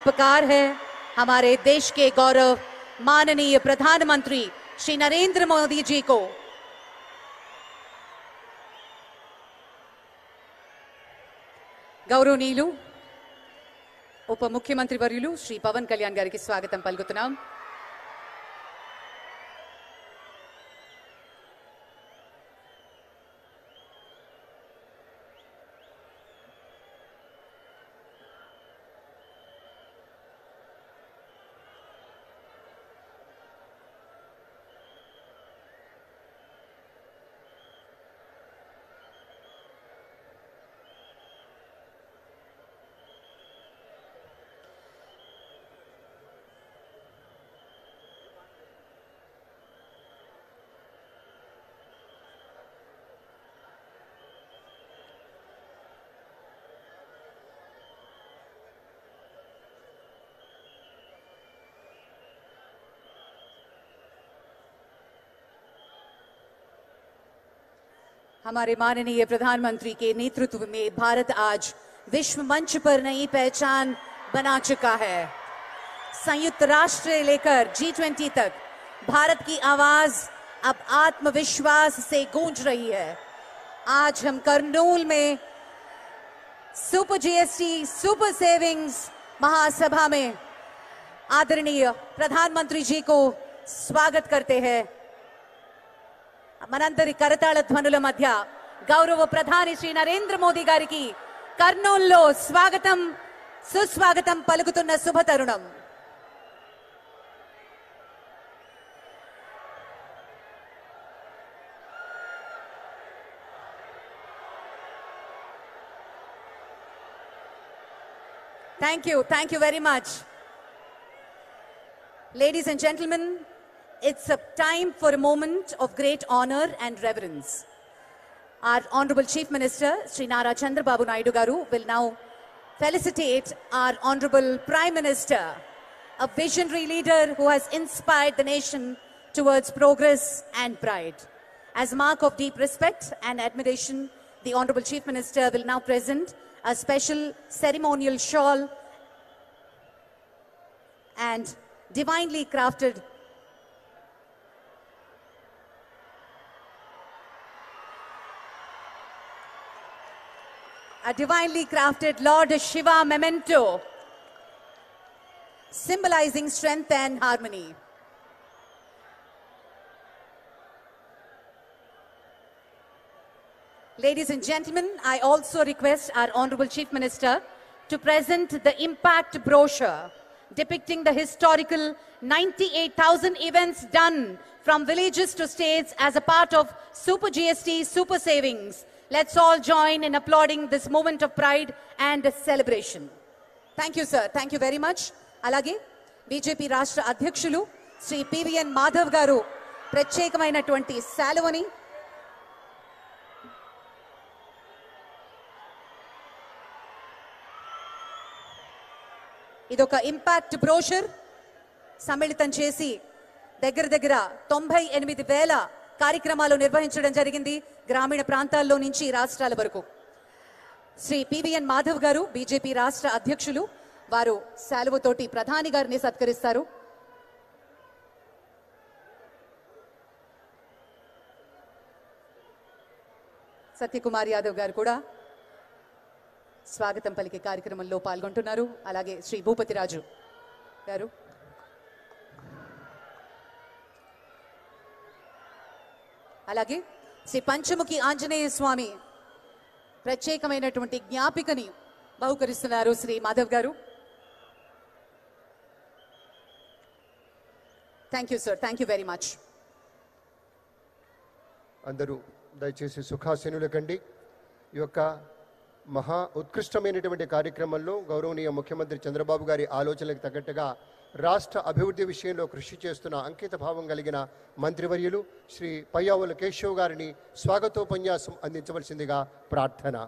उपकार है हमारे देश के गौरव माननीय प्रधानमंत्री श्री नरेंद्र मोदी जी को। गौरवनीयुलु ఉప ముఖ్యమంత్రి వర్యులు శ్రీ పవన్ కళ్యాణ్ గారికి స్వాగతం పలుకుతున్నాం. हमारे माननीय प्रधानमंत्री के नेतृत्व में भारत आज विश्व मंच पर नई पहचान बना चुका है. संयुक्त राष्ट्र से लेकर G20 तक भारत की आवाज अब आत्मविश्वास से गूंज रही है. आज हम करनूल में सुपर जीएसटी सुपर सेविंग्स महासभा में आदरणीय प्रधानमंत्री जी को स्वागत करते हैं. మనందరి కరతాళ ధ్వనుల మధ్య గౌరవ ప్రధాని శ్రీ నరేంద్ర మోదీ గారికి కర్నూలులో స్వాగతం సుస్వాగతం పలుకుతున్న శుభ తరుణం. Thank you very much. Ladies and gentlemen, it's a time for a moment of great honor and reverence. Our Honorable Chief Minister, Sri Nara Chandrababu Naidu Garu, will now felicitate our Honorable Prime Minister, a visionary leader who has inspired the nation towards progress and pride. As a mark of deep respect and admiration, the Honorable Chief Minister will now present a special ceremonial shawl and divinely crafted Lord Shiva memento symbolizing strength and harmony. Ladies and gentlemen, I also request our Honorable Chief Minister to present the impact brochure depicting the historical 98,000 events done from villages to states as a part of Super GST Super Savings. Let's all join in applauding this moment of pride and celebration. Thank you, sir. Thank you very much. Alage, BJP Rashtra Adhyakshulu, Sri PVN Madhav Garu, ప్రత్యేకమైనటువంటి శాలువని ఇదొక impact brochure సమ్మిళితం చేసి దగ్గర 98,000 కార్యక్రమాలు నిర్వహించడం జరిగింది గ్రామీణ ప్రాంతాల్లో నుంచి రాష్ట్రాల వరకు. శ్రీ పివిఎన్ మాధవ్ గారు బీజేపీ రాష్ట్ర అధ్యక్షులు వారు శాలువతోటి ప్రధాని గారిని సత్కరిస్తారు. సత్యకుమార్ యాదవ్ గారు కూడా స్వాగతం పలికే కార్యక్రమంలో పాల్గొంటున్నారు. అలాగే శ్రీ భూపతి రాజు గారు, అలాగే శ్రీ పంచముఖి ఆంజనేయ స్వామి ప్రత్యేకమైనటువంటి జ్ఞాపికని బహుకరిస్తున్నారు శ్రీ మాధవ్ గారు. Thank you sir. Thank you very much. అందరూ దయచేసి సుఖాసీనులు కండి. ఈ యొక్క మహా ఉత్కృష్టమైనటువంటి కార్యక్రమంలో గౌరవనీయ ముఖ్యమంత్రి చంద్రబాబు గారి ఆలోచనలకు తగ్గట్టుగా రాష్ట్ర అభివృద్ధి విషయంలో కృషి చేస్తున్న అంకిత భావం కలిగిన మంత్రివర్యులు శ్రీ పయ్యావుల కేశవ్ గారిని స్వాగతోపన్యాసం అందించవలసిందిగా ప్రార్థన.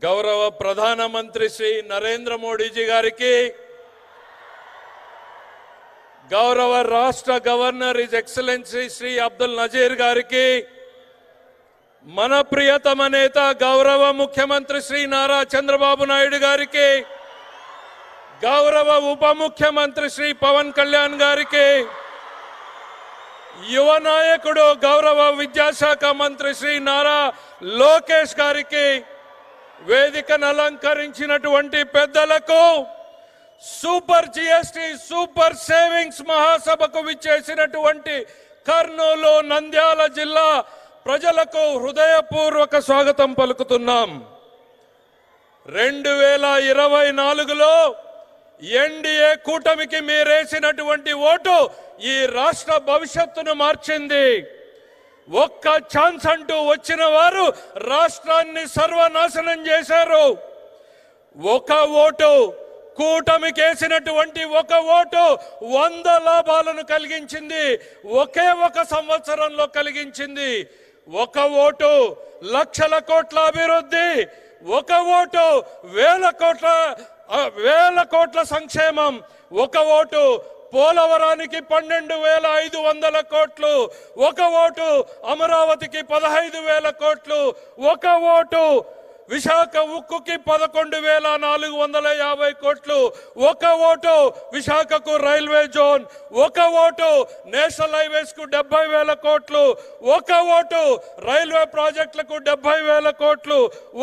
గౌరవ ప్రధానమంత్రి శ్రీ నరేంద్ర మోడీ జీ గారికి గౌరవ రాష్ట్ర governor his excellency Shri Abdul Nazeer గారికి, మన ప్రియతమ నేత గౌరవ ముఖ్యమంత్రి శ్రీ నారా చంద్రబాబు నాయుడు గారికి, గౌరవ ఉప ముఖ్యమంత్రి శ్రీ పవన్ కళ్యాణ్ గారికి, యువ నాయకుడు గౌరవ విద్యాశాఖ మంత్రి శ్రీ నారా లోకేష్ గారికి, వేదికను అలంకరించినటువంటి పెద్దలకు, సూపర్ జిఎస్టి సూపర్ సేవింగ్స్ మహాసభకు విచ్చేసినటువంటి కర్నూలు నంద్యాల జిల్లా ప్రజలకు హృదయపూర్వక స్వాగతం పలుకుతున్నాం. 2024లో ఎన్డీఏ కూటమికి మీరేసినటువంటి ఓటు ఈ రాష్ట్ర భవిష్యత్తును మార్చింది. ఒక్క ఛాన్స్ అంటూ వచ్చిన వారు రాష్ట్రాన్ని సర్వనాశనం చేశారు. ఒక ఓటు, కూటమికి వేసినటువంటి ఒక ఓటు 100 లాభాలను కలిగించింది. ఒకే ఒక సంవత్సరంలో కలిగించింది. ఒక ఓటు లక్షల కోట్ల అభివృద్ధి, ఒక ఓటు వేల కోట్ల సంక్షేమం, ఒక ఓటు పోలవరానికి 12,500 కోట్లు, ఒక ఓటు అమరావతికి 15,000 కోట్లు, ఒక ఓటు విశాఖ ఉక్కుకి 11,450 కోట్లు, ఒక ఓటు విశాఖకు రైల్వే జోన్, ఒక ఓటు నేషనల్ హైవేస్ కు 70,000 కోట్లు, ఒక ఓటు రైల్వే ప్రాజెక్టులకు 70,000 కోట్లు,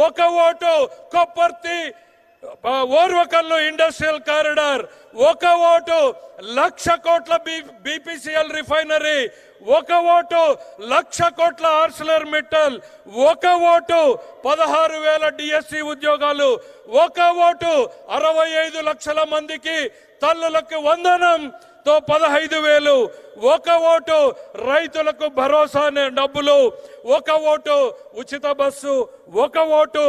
ఒక ఓటు కొప్పర్తి ఓర్వకల్లు ఇండస్ట్రియల్ కారిడార్, ఒక ఓటు 1,00,000 కోట్ల బీపీసీఎల్ రిఫైనరీ, ఒక ఓటు 1,00,000 కోట్ల ఆర్సిలర్ మిట్టల్, ఒక ఓటు 16,000 డిఎస్సి ఉద్యోగాలు, ఒక ఓటు 65 లక్షల మందికి తల్లులకు వందనంతో 15,000, ఒక ఓటు రైతులకు భరోసా డబ్బులు, ఒక ఓటు ఉచిత బస్సు, ఒక ఓటు